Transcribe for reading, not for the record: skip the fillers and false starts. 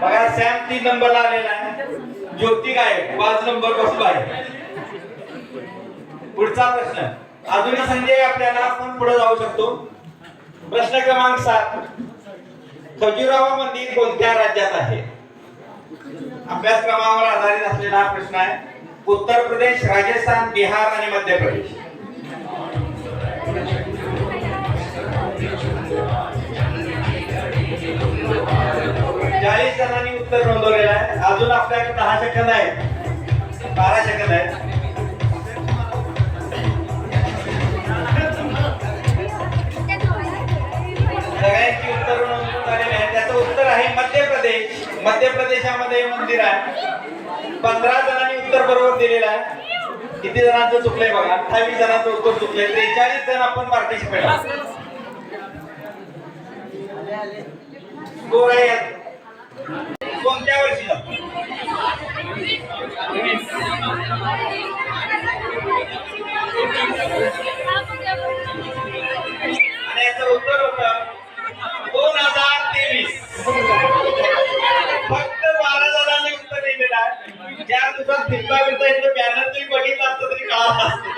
बघा सॅम 3 नंबरला आलेला आहे, ज्योती गायक 5 नंबर बसला आहे. पुढचा प्रश्न अजूनही संधी आहे आपल्याला, आपण पुढे जाऊ शकतो. प्रश्न क्रमांक 7, खजुराहो मंदिर कोणत्या राज्यात आहे? अभ्यासक्रमावर आधारित असलेला हा प्रश्न आहे. उत्तर प्रदेश, राजस्थान, बिहार आणि मध्य प्रदेश. चाळीस जणांनी उत्तर नोंदवलेलं आहे. अजून आपल्याकडे 10 सेकंद आहेत, 12 सेकंद आहेत. सगळ्यांची उत्तर नोंदवून आलेली आहे. त्याचं उत्तर आहे मध्य प्रदेश. मध्य प्रदेशामध्ये हे मंदिर आहे. 15 जणांनी उत्तर बरोबर दिलेलं आहे. किती जणांचं चुकलंय बघा, 28 जणांचं उत्तर चुकलंय. 43 जण आपण पार्टिसिपेट आहोत. स्कोर आहे कोणत्या वर्षीचा? आणि याचं उत्तर होतं 2023. फक्त 12 जणांनी उत्तर दिलेलं आहे. ज्या दिवसात फिरता फिरता इथलं बॅनर तुम्ही बघितलं असतं तरी कळालं असतं.